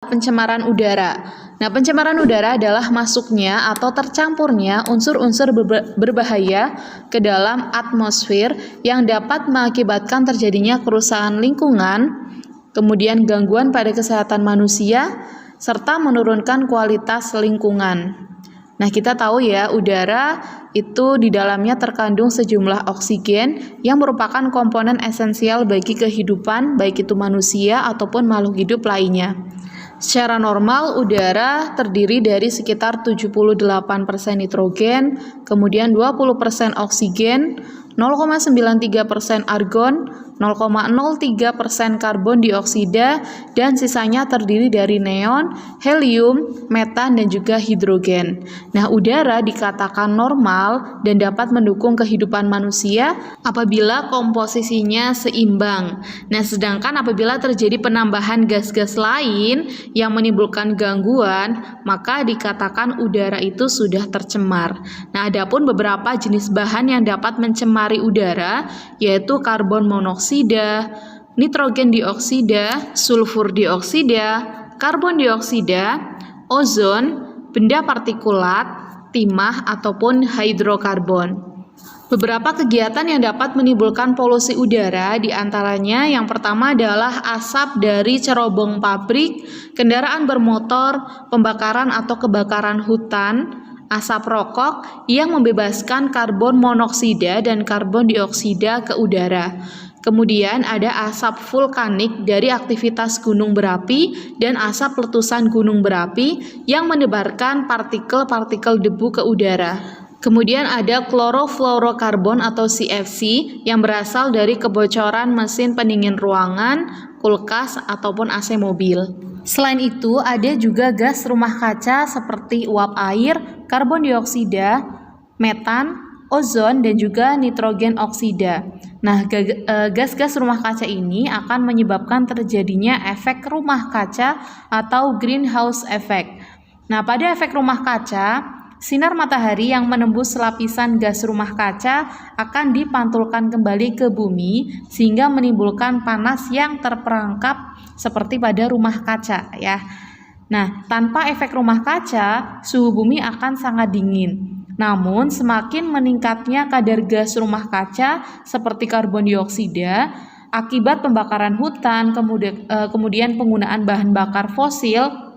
Pencemaran udara. Nah, pencemaran udara adalah masuknya atau tercampurnya unsur-unsur berbahaya ke dalam atmosfer yang dapat mengakibatkan terjadinya kerusakan lingkungan, kemudian gangguan pada kesehatan manusia, serta menurunkan kualitas lingkungan. Nah, kita tahu ya, udara itu di dalamnya terkandung sejumlah oksigen yang merupakan komponen esensial bagi kehidupan, baik itu manusia ataupun makhluk hidup lainnya. Secara normal, udara terdiri dari sekitar 78% nitrogen, kemudian 20% oksigen, 0,93% argon, 0,03% karbon dioksida, dan sisanya terdiri dari neon, helium, metan, dan juga hidrogen. Nah, udara dikatakan normal dan dapat mendukung kehidupan manusia apabila komposisinya seimbang. Nah, sedangkan apabila terjadi penambahan gas-gas lain yang menimbulkan gangguan, maka dikatakan udara itu sudah tercemar. Nah, adapun beberapa jenis bahan yang dapat mencemari udara yaitu karbon monoksida, nitrogen dioksida, sulfur dioksida, karbon dioksida, ozon, benda partikulat, timah ataupun hidrokarbon. Beberapa kegiatan yang dapat menimbulkan polusi udara diantaranya yang pertama adalah asap dari cerobong pabrik, kendaraan bermotor, pembakaran atau kebakaran hutan, asap rokok yang membebaskan karbon monoksida dan karbon dioksida ke udara. Kemudian ada asap vulkanik dari aktivitas gunung berapi dan asap letusan gunung berapi yang menebarkan partikel-partikel debu ke udara. Kemudian ada klorofluorokarbon atau CFC yang berasal dari kebocoran mesin pendingin ruangan, kulkas, ataupun AC mobil. Selain itu, ada juga gas rumah kaca seperti uap air, karbon dioksida, metan, ozon, dan juga nitrogen oksida. Nah, gas-gas rumah kaca ini akan menyebabkan terjadinya efek rumah kaca atau greenhouse effect. Nah, pada efek rumah kaca, sinar matahari yang menembus lapisan gas rumah kaca akan dipantulkan kembali ke bumi sehingga menimbulkan panas yang terperangkap seperti pada rumah kaca ya. Nah, tanpa efek rumah kaca, suhu bumi akan sangat dingin. Namun, semakin meningkatnya kadar gas rumah kaca seperti karbon dioksida akibat pembakaran hutan, kemudian penggunaan bahan bakar fosil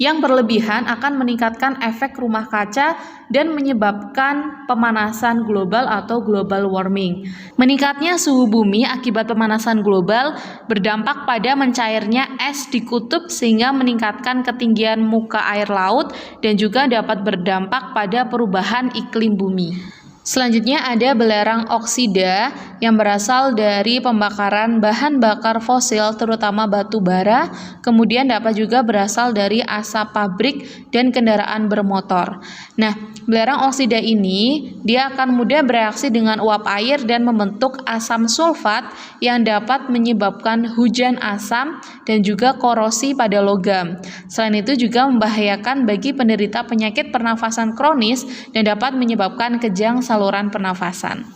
yang berlebihan akan meningkatkan efek rumah kaca dan menyebabkan pemanasan global atau global warming. Meningkatnya suhu bumi akibat pemanasan global berdampak pada mencairnya es di kutub sehingga meningkatkan ketinggian muka air laut dan juga dapat berdampak pada perubahan iklim bumi. Selanjutnya ada belerang oksida yang berasal dari pembakaran bahan bakar fosil terutama batu bara, kemudian dapat juga berasal dari asap pabrik dan kendaraan bermotor. Nah, belerang oksida ini dia akan mudah bereaksi dengan uap air dan membentuk asam sulfat yang dapat menyebabkan hujan asam dan juga korosi pada logam. Selain itu juga membahayakan bagi penderita penyakit pernafasan kronis dan dapat menyebabkan kejang saluran pernafasan.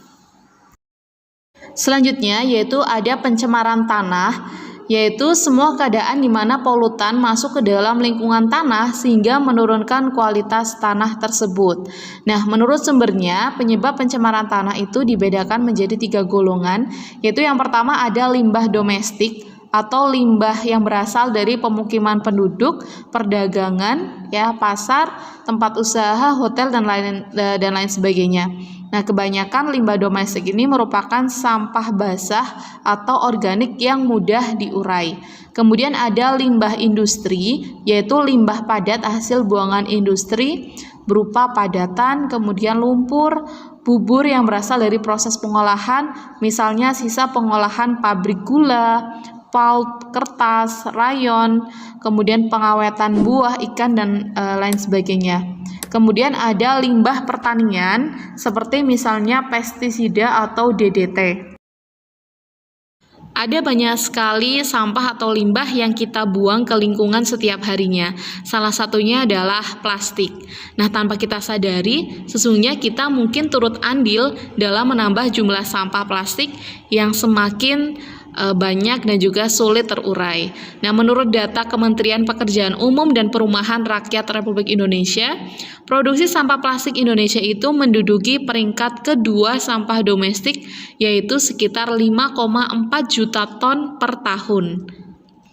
Selanjutnya yaitu ada pencemaran tanah, yaitu semua keadaan di mana polutan masuk ke dalam lingkungan tanah sehingga menurunkan kualitas tanah tersebut. Nah, menurut sumbernya, penyebab pencemaran tanah itu dibedakan menjadi 3 golongan, yaitu yang pertama ada limbah domestik atau limbah yang berasal dari pemukiman penduduk, perdagangan, ya, pasar, tempat usaha, hotel dan lain sebagainya. Nah, kebanyakan limbah domestik ini merupakan sampah basah atau organik yang mudah diurai. Kemudian ada limbah industri, yaitu limbah padat hasil buangan industri berupa padatan, kemudian lumpur, bubur yang berasal dari proses pengolahan, misalnya sisa pengolahan pabrik gula, pulp, kertas, rayon, kemudian pengawetan buah, ikan, dan lain sebagainya. Kemudian ada limbah pertanian seperti misalnya pestisida atau DDT. Ada banyak sekali sampah atau limbah yang kita buang ke lingkungan setiap harinya. Salah satunya adalah plastik. Nah, tanpa kita sadari, sesungguhnya kita mungkin turut andil dalam menambah jumlah sampah plastik yang semakin banyak dan juga sulit terurai. Nah, menurut data Kementerian Pekerjaan Umum dan Perumahan Rakyat Republik Indonesia, produksi sampah plastik Indonesia itu menduduki peringkat kedua sampah domestik, yaitu sekitar 5,4 juta ton per tahun.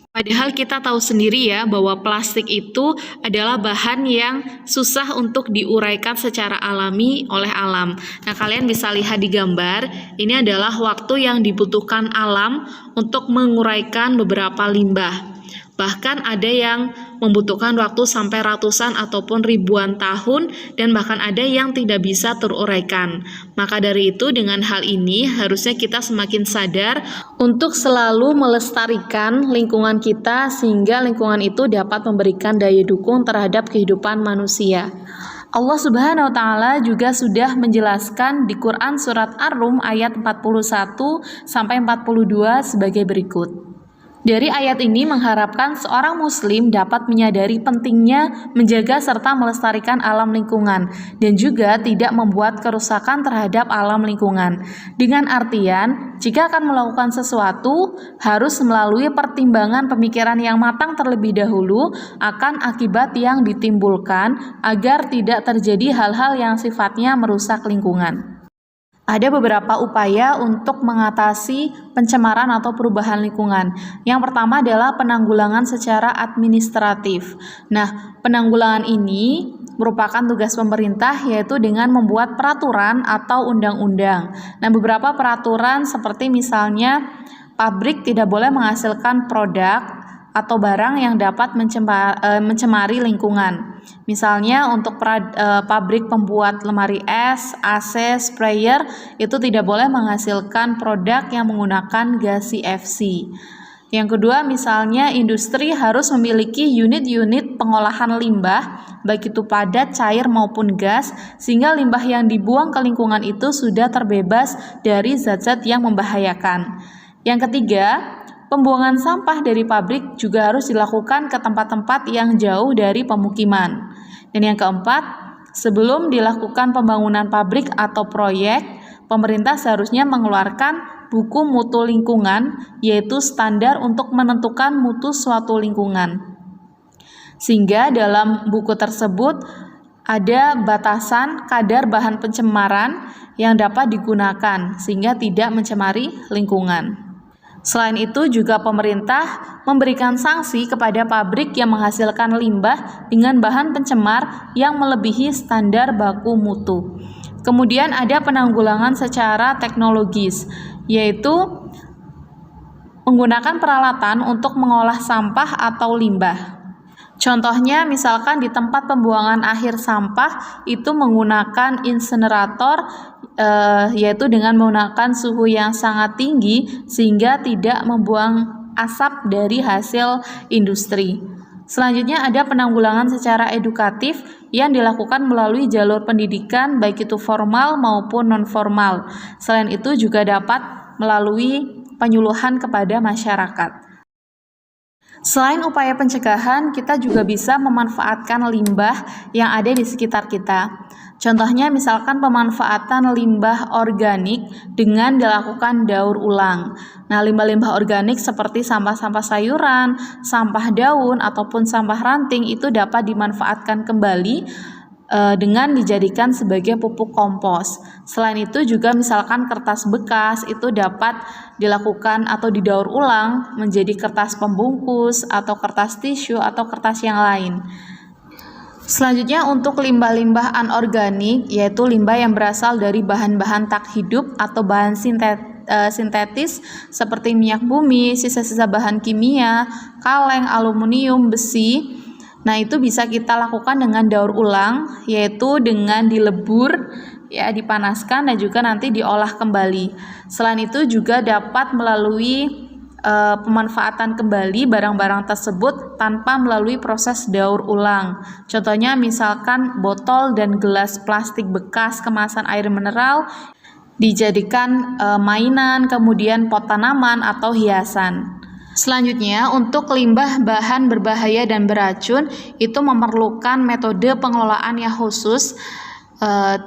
Padahal kita tahu sendiri ya bahwa plastik itu adalah bahan yang susah untuk diuraikan secara alami oleh alam. Nah, kalian bisa lihat di gambar, ini adalah waktu yang dibutuhkan alam untuk menguraikan beberapa limbah. Bahkan ada yang membutuhkan waktu sampai ratusan ataupun ribuan tahun, dan bahkan ada yang tidak bisa teruraikan. Maka dari itu, dengan hal ini harusnya kita semakin sadar untuk selalu melestarikan lingkungan kita, sehingga lingkungan itu dapat memberikan daya dukung terhadap kehidupan manusia. Allah Subhanahu wa Ta'ala juga sudah menjelaskan di Quran surat Ar-Rum ayat 41 sampai 42 sebagai berikut. Dari ayat ini mengharapkan seorang muslim dapat menyadari pentingnya menjaga serta melestarikan alam lingkungan dan juga tidak membuat kerusakan terhadap alam lingkungan. Dengan artian, jika akan melakukan sesuatu, harus melalui pertimbangan pemikiran yang matang terlebih dahulu akan akibat yang ditimbulkan agar tidak terjadi hal-hal yang sifatnya merusak lingkungan. Ada beberapa upaya untuk mengatasi pencemaran atau perubahan lingkungan. Yang pertama adalah penanggulangan secara administratif. Nah, penanggulangan ini merupakan tugas pemerintah, yaitu dengan membuat peraturan atau undang-undang. Nah, beberapa peraturan seperti misalnya pabrik tidak boleh menghasilkan produk atau barang yang dapat mencemari lingkungan. Misalnya untuk pabrik pembuat lemari es, AC, sprayer itu tidak boleh menghasilkan produk yang menggunakan gas CFC. Yang kedua, misalnya industri harus memiliki unit-unit pengolahan limbah, baik itu padat, cair maupun gas, sehingga limbah yang dibuang ke lingkungan itu sudah terbebas dari zat-zat yang membahayakan. Yang ketiga, pembuangan sampah dari pabrik juga harus dilakukan ke tempat-tempat yang jauh dari pemukiman. Dan yang keempat, sebelum dilakukan pembangunan pabrik atau proyek, pemerintah seharusnya mengeluarkan buku mutu lingkungan, yaitu standar untuk menentukan mutu suatu lingkungan. Sehingga dalam buku tersebut ada batasan kadar bahan pencemaran yang dapat digunakan sehingga tidak mencemari lingkungan. Selain itu juga pemerintah memberikan sanksi kepada pabrik yang menghasilkan limbah dengan bahan pencemar yang melebihi standar baku mutu. Kemudian ada penanggulangan secara teknologis, yaitu menggunakan peralatan untuk mengolah sampah atau limbah. Contohnya misalkan di tempat pembuangan akhir sampah itu menggunakan insinerator, yaitu dengan menggunakan suhu yang sangat tinggi sehingga tidak membuang asap dari hasil industri. Selanjutnya ada penanggulangan secara edukatif yang dilakukan melalui jalur pendidikan baik itu formal maupun non-formal. Selain itu juga dapat melalui penyuluhan kepada masyarakat. Selain upaya pencegahan, kita juga bisa memanfaatkan limbah yang ada di sekitar kita. Contohnya misalkan pemanfaatan limbah organik dengan dilakukan daur ulang. Nah, limbah-limbah organik seperti sampah-sampah sayuran, sampah daun, ataupun sampah ranting itu dapat dimanfaatkan kembali dengan dijadikan sebagai pupuk kompos. Selain itu juga misalkan kertas bekas itu dapat dilakukan atau didaur ulang menjadi kertas pembungkus atau kertas tisu atau kertas yang lain. Selanjutnya untuk limbah-limbah anorganik, yaitu limbah yang berasal dari bahan-bahan tak hidup atau bahan sintetis seperti minyak bumi, sisa-sisa bahan kimia, kaleng, aluminium, besi. Nah, itu bisa kita lakukan dengan daur ulang, yaitu dengan dilebur, ya, dipanaskan dan juga nanti diolah kembali. Selain itu juga dapat melalui pemanfaatan kembali barang-barang tersebut tanpa melalui proses daur ulang. Contohnya misalkan botol dan gelas plastik bekas kemasan air mineral dijadikan mainan, kemudian pot tanaman atau hiasan. Selanjutnya, untuk limbah bahan berbahaya dan beracun itu memerlukan metode pengelolaan yang khusus,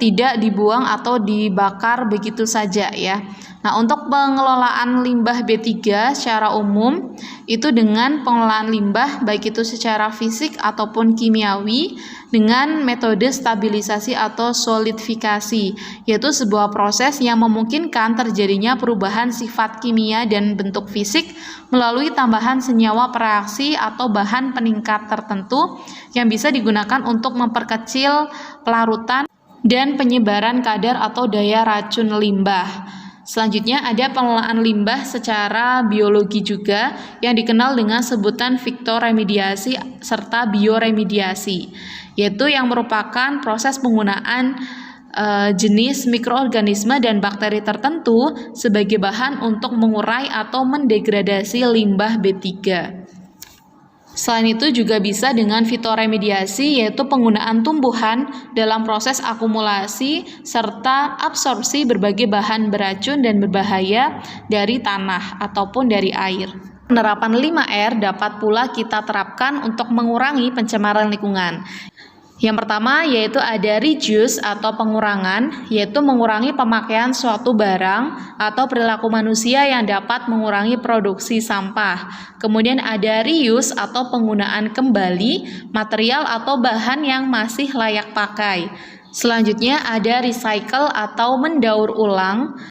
tidak dibuang atau dibakar begitu saja ya. Nah, untuk pengelolaan limbah B3 secara umum itu dengan pengelolaan limbah baik itu secara fisik ataupun kimiawi dengan metode stabilisasi atau solidifikasi, yaitu sebuah proses yang memungkinkan terjadinya perubahan sifat kimia dan bentuk fisik melalui tambahan senyawa pereaksi atau bahan peningkat tertentu yang bisa digunakan untuk memperkecil pelarutan dan penyebaran kadar atau daya racun limbah. Selanjutnya ada pengelolaan limbah secara biologi juga yang dikenal dengan sebutan fiktoremediasi serta bioremediasi, yaitu yang merupakan proses penggunaan jenis mikroorganisme dan bakteri tertentu sebagai bahan untuk mengurai atau mendegradasi limbah B3. Selain itu juga bisa dengan fitoremediasi, yaitu penggunaan tumbuhan dalam proses akumulasi serta absorpsi berbagai bahan beracun dan berbahaya dari tanah ataupun dari air. Penerapan 5R dapat pula kita terapkan untuk mengurangi pencemaran lingkungan. Yang pertama yaitu ada reduce atau pengurangan, yaitu mengurangi pemakaian suatu barang atau perilaku manusia yang dapat mengurangi produksi sampah. Kemudian ada reuse atau penggunaan kembali material atau bahan yang masih layak pakai. Selanjutnya ada recycle atau mendaur ulang,